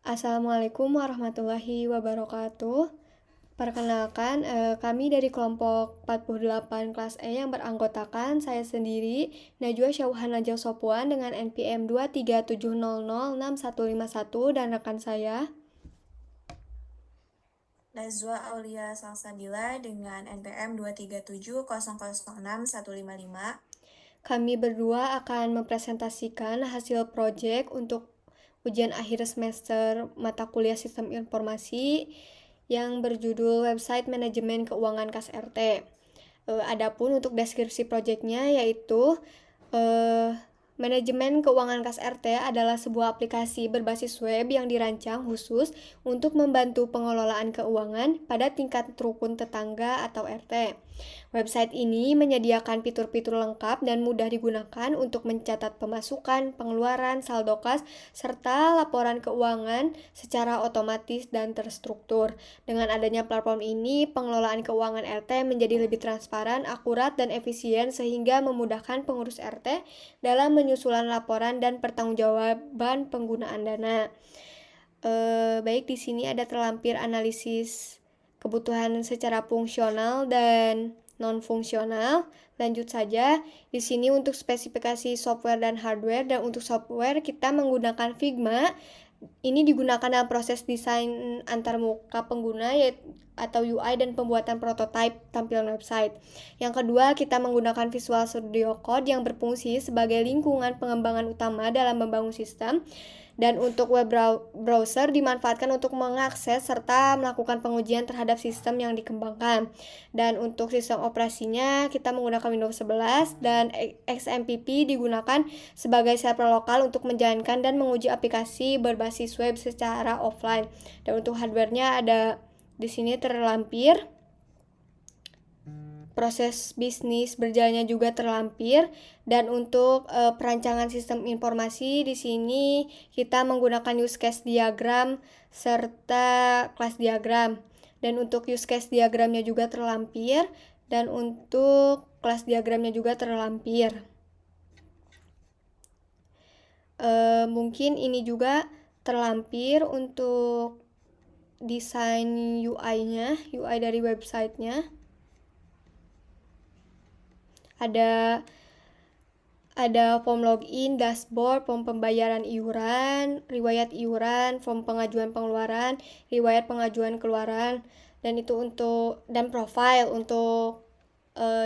Assalamualaikum warahmatullahi wabarakatuh. Perkenalkan, kami dari kelompok 48 kelas E yang beranggotakan saya sendiri, Najwa Syauhan Najwa Sopwan dengan NPM 237006151 dan rekan saya. Nazwa Aulia Salsabila dengan NPM 237006155. Kami berdua akan mempresentasikan hasil proyek untuk ujian akhir semester mata kuliah Sistem Informasi yang berjudul Website Manajemen Keuangan Kas RT. Adapun untuk deskripsi proyeknya yaitu manajemen keuangan Kas RT adalah sebuah aplikasi berbasis web yang dirancang khusus untuk membantu pengelolaan keuangan pada tingkat rukun tetangga atau RT. Website ini menyediakan fitur-fitur lengkap dan mudah digunakan untuk mencatat pemasukan, pengeluaran, saldo kas, serta laporan keuangan secara otomatis dan terstruktur. Dengan adanya platform ini, pengelolaan keuangan RT menjadi lebih transparan, akurat, dan efisien sehingga memudahkan pengurus RT dalam penyusunan laporan dan pertanggungjawaban penggunaan dana. Baik, di sini ada terlampir analisis kebutuhan secara fungsional dan non-fungsional. Lanjut saja, di sini untuk spesifikasi software dan hardware, dan untuk software kita menggunakan Figma. Ini digunakan dalam proses desain antarmuka pengguna atau UI dan pembuatan prototipe tampilan website. Yang kedua, kita menggunakan Visual Studio Code yang berfungsi sebagai lingkungan pengembangan utama dalam membangun sistem. Dan untuk web browser dimanfaatkan untuk mengakses serta melakukan pengujian terhadap sistem yang dikembangkan. Dan untuk sistem operasinya kita menggunakan Windows 11 dan XMPP digunakan sebagai server lokal untuk menjalankan dan menguji aplikasi berbasis web secara offline. Dan untuk hardware-nya ada di sini terlampir. Proses bisnis berjalannya juga terlampir. Dan untuk perancangan sistem informasi di sini kita menggunakan use case diagram serta class diagram. Dan untuk use case diagramnya juga terlampir, dan untuk class diagramnya juga terlampir. Mungkin ini juga terlampir untuk desain UI-nya, UI dari websitenya. Ada form login, dashboard, form pembayaran iuran, riwayat iuran, form pengajuan pengeluaran, riwayat pengajuan keluaran, dan itu untuk dan profile untuk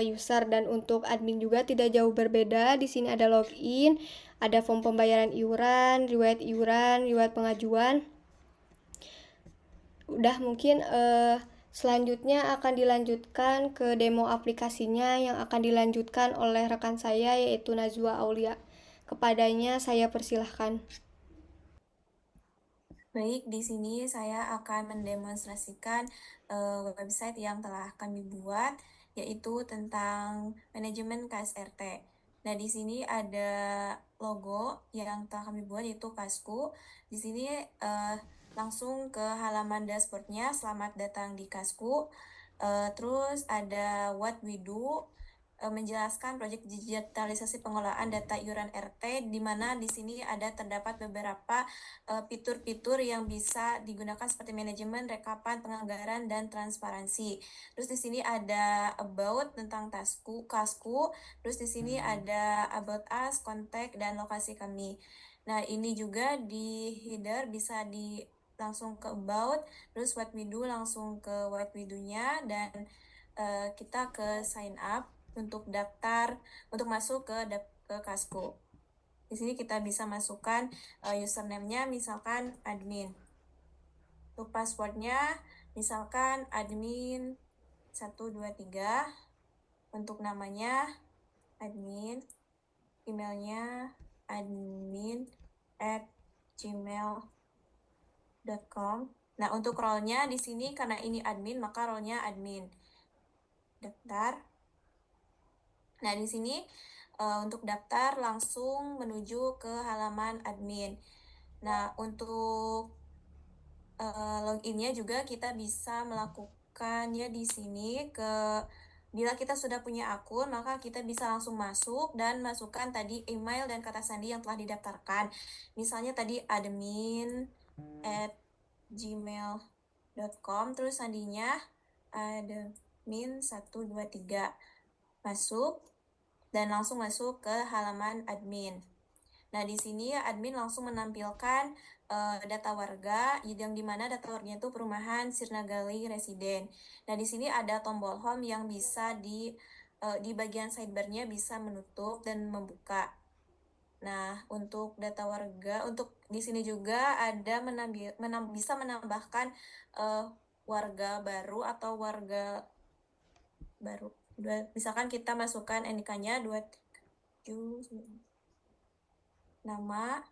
user. Dan untuk admin juga tidak jauh berbeda. Di sini ada login, ada form pembayaran iuran, riwayat pengajuan. Udah, mungkin selanjutnya akan dilanjutkan ke demo aplikasinya yang akan dilanjutkan oleh rekan saya yaitu Najwa Aulia. Kepadanya saya persilahkan. Baik, di sini saya akan mendemonstrasikan website yang telah kami buat, yaitu tentang manajemen KSRT. Nah, di sini ada logo yang telah kami buat, yaitu Kasku. Di sini langsung ke halaman dashboardnya, selamat datang di Kasku. Terus ada what we do, menjelaskan proyek digitalisasi pengelolaan data iuran RT, di mana di sini ada terdapat beberapa fitur-fitur yang bisa digunakan seperti manajemen, rekapan, penganggaran, dan transparansi. Terus di sini ada about tentang kasku, terus di sini ada about us, kontak, dan lokasi kami. Nah, ini juga di header bisa langsung ke about, terus what we do langsung ke what we do-nya, dan kita ke sign up untuk daftar untuk masuk ke Kasku. Di sini kita bisa masukkan username-nya misalkan admin. Untuk password-nya misalkan admin 123. Untuk namanya admin, emailnya admin@gmail.com. Nah, untuk role-nya di sini karena ini admin maka role-nya admin. Daftar. Nah, di sini untuk daftar langsung menuju ke halaman admin. Nah, untuk loginnya juga kita bisa melakukannya di sini bila kita sudah punya akun, maka kita bisa langsung masuk dan masukkan tadi email dan kata sandi yang telah didaftarkan. Misalnya tadi admin at gmail.com, terus sandinya admin123. Masuk dan langsung masuk ke halaman admin. Nah, di sini admin langsung menampilkan data warga, yang dimana data warganya itu perumahan Sirnagali Residen. Nah, di sini ada tombol home yang bisa di bagian sidebarnya bisa menutup dan membuka. Nah, untuk data warga, untuk di sini juga ada bisa menambahkan warga baru atau warga baru. Misalkan kita masukkan NIK-nya 27, nama,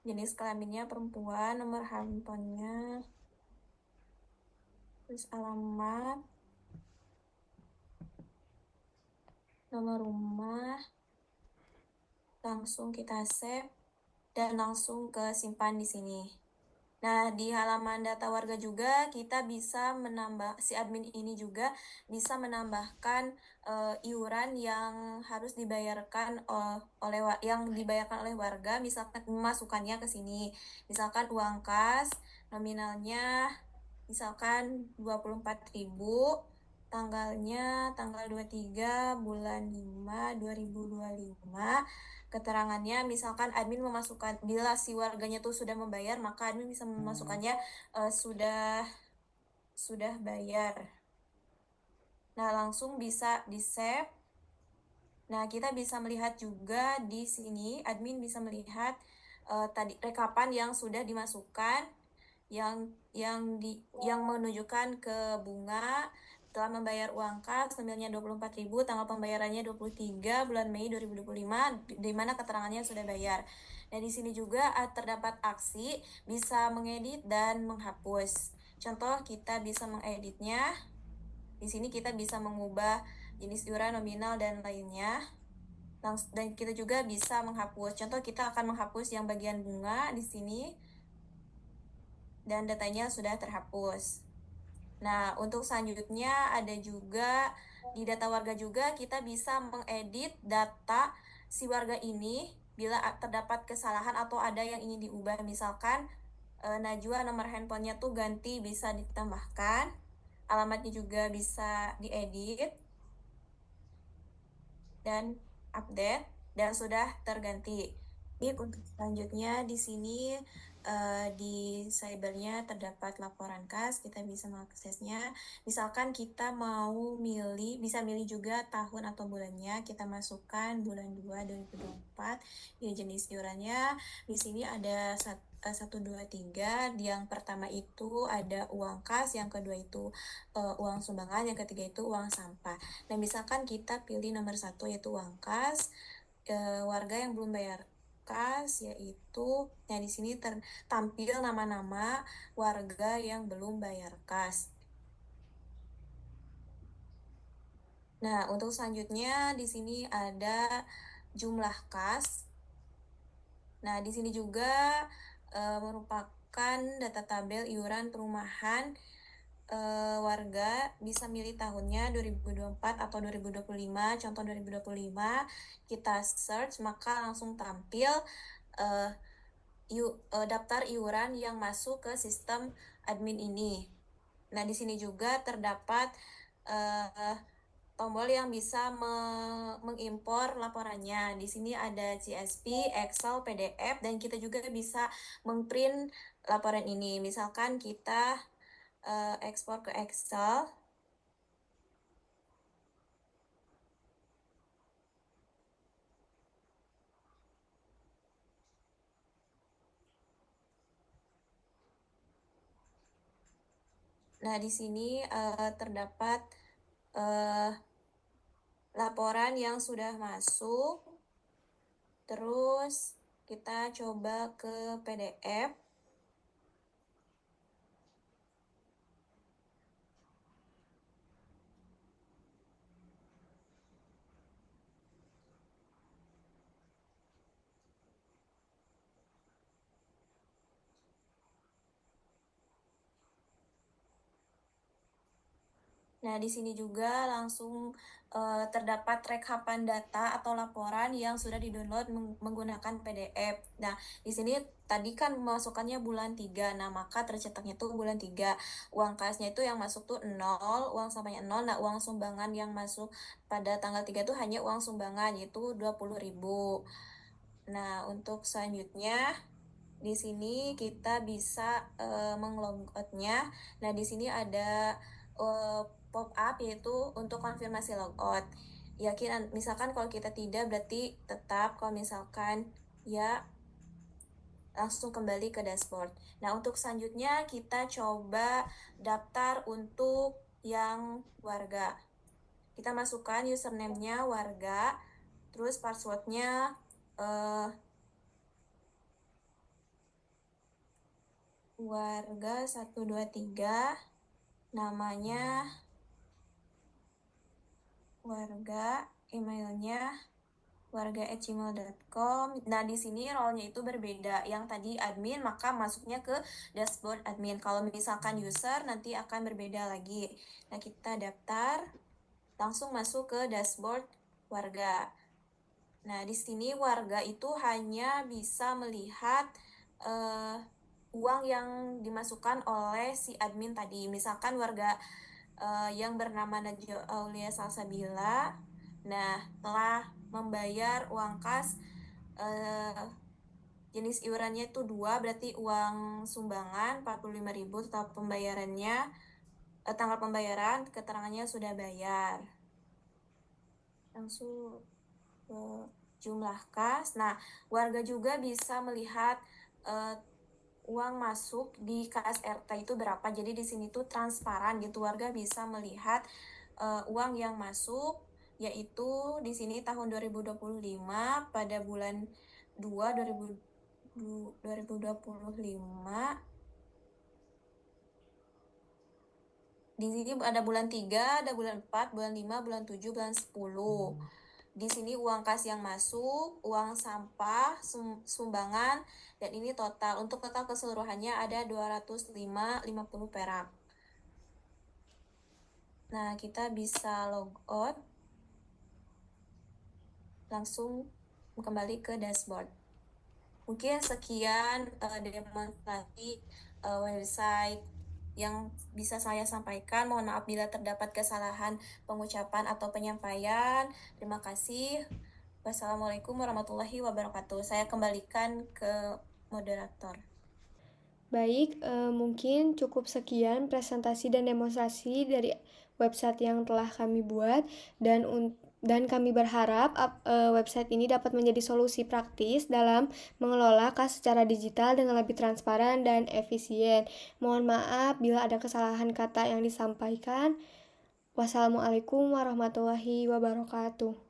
jenis kelaminnya perempuan, nomor handphonenya, terus alamat, nomor rumah, langsung kita save dan langsung ke simpan di sini. Nah, di halaman data warga juga kita bisa menambah, si admin ini juga bisa menambahkan iuran yang harus dibayarkan yang dibayarkan oleh warga, misalkan memasukkannya ke sini. Misalkan uang kas nominalnya misalkan 24.000, tanggalnya tanggal 23 bulan 5 2025. Keterangannya misalkan admin memasukkan, bila si warganya tuh sudah membayar, maka admin bisa memasukkannya sudah bayar. Nah, langsung bisa di-save. Nah, kita bisa melihat juga di sini, admin bisa melihat tadi rekapan yang sudah dimasukkan, yang menunjukkan ke bunga telah membayar uang kas nominalnya 24.000, tanggal pembayarannya 23 bulan Mei 2025, di mana keterangannya sudah bayar. Nah, di sini juga terdapat aksi bisa mengedit dan menghapus. Contoh, kita bisa mengeditnya. Di sini kita bisa mengubah jenis iuran, nominal, dan lainnya. Dan kita juga bisa menghapus. Contoh, kita akan menghapus yang bagian bunga di sini dan datanya sudah terhapus. Nah, untuk selanjutnya ada juga di data warga juga kita bisa mengedit data si warga ini bila terdapat kesalahan atau ada yang ingin diubah. Misalkan Najwa nomor handphonenya tuh ganti, bisa ditambahkan. Alamatnya juga bisa diedit dan update dan sudah terganti. Untuk selanjutnya di sini di cybernya terdapat laporan kas, kita bisa mengaksesnya. Misalkan kita mau bisa milih juga tahun atau bulannya, kita masukkan bulan 2 2024. Ya, jenis iurannya di sini ada 1, 2, 3. Yang pertama itu ada uang kas, yang kedua itu uang sumbangan, yang ketiga itu uang sampah. Nah, misalkan kita pilih nomor 1 yaitu uang kas, warga yang belum bayar kas yaitu, nah di sini tampil nama-nama warga yang belum bayar kas. Nah, untuk selanjutnya di sini ada jumlah kas. Nah, di sini juga merupakan data tabel iuran perumahan. Warga bisa milih tahunnya 2024 atau 2025. Contoh 2025, kita search maka langsung tampil daftar iuran yang masuk ke sistem admin ini. Nah, di sini juga terdapat tombol yang bisa mengimpor laporannya. Di sini ada CSV, Excel, PDF, dan kita juga bisa mengprint laporan ini. Misalkan kita ekspor ke Excel. Nah, di sini terdapat laporan yang sudah masuk. Terus kita coba ke PDF. Nah, di sini juga langsung terdapat rekapan data atau laporan yang sudah di-download menggunakan PDF. Nah, di sini tadi kan masukannya bulan 3, nah maka tercetaknya tuh bulan 3. Uang kasnya itu yang masuk tuh 0, uang sampahnya 0, nah uang sumbangan yang masuk pada tanggal 3 itu hanya uang sumbangan, yaitu 20.000. Nah, untuk selanjutnya di sini kita bisa menglogotnya. Nah, di sini ada pop up yaitu untuk konfirmasi logout. Yakin misalkan kalau kita tidak berarti tetap, kalau misalkan ya langsung kembali ke dashboard. Nah, untuk selanjutnya kita coba daftar untuk yang warga. Kita masukkan username-nya warga, terus password-nya warga 123, namanya warga, emailnya warga@gmail.com. Nah, di sini role-nya itu berbeda. Yang tadi admin, maka masuknya ke dashboard admin. Kalau misalkan user, nanti akan berbeda lagi. Nah, kita daftar, langsung masuk ke dashboard warga. Nah, di sini warga itu hanya bisa melihat uang yang dimasukkan oleh si admin tadi. Misalkan warga yang bernama Najwa Aulia Salsabila, nah telah membayar uang kas jenis iurannya itu 2, berarti uang sumbangan 45.000, total pembayarannya tanggal pembayaran keterangannya sudah bayar. Langsung ke jumlah kas. Nah, warga juga bisa melihat uang masuk di KSRT itu berapa. Jadi di sini tuh transparan gitu, warga bisa melihat uang yang masuk, yaitu di sini tahun 2025 pada bulan 2 2025. Di sini ada bulan 3, ada bulan 4, bulan 5, bulan 7, bulan 10. Di sini uang kas yang masuk, uang sampah, sumbangan, dan ini total. Untuk total keseluruhannya ada 205,50 perak. Nah, kita bisa log out, langsung kembali ke dashboard. Mungkin sekian demonstrasi website yang bisa saya sampaikan. Mohon maaf bila terdapat kesalahan pengucapan atau penyampaian. Terima kasih. Wassalamualaikum warahmatullahi wabarakatuh. Saya kembalikan ke moderator. Baik, mungkin cukup sekian presentasi dan demonstrasi dari website yang telah kami buat dan kami berharap website ini dapat menjadi solusi praktis dalam mengelola kas secara digital dengan lebih transparan dan efisien. Mohon maaf bila ada kesalahan kata yang disampaikan. Wassalamualaikum warahmatullahi wabarakatuh.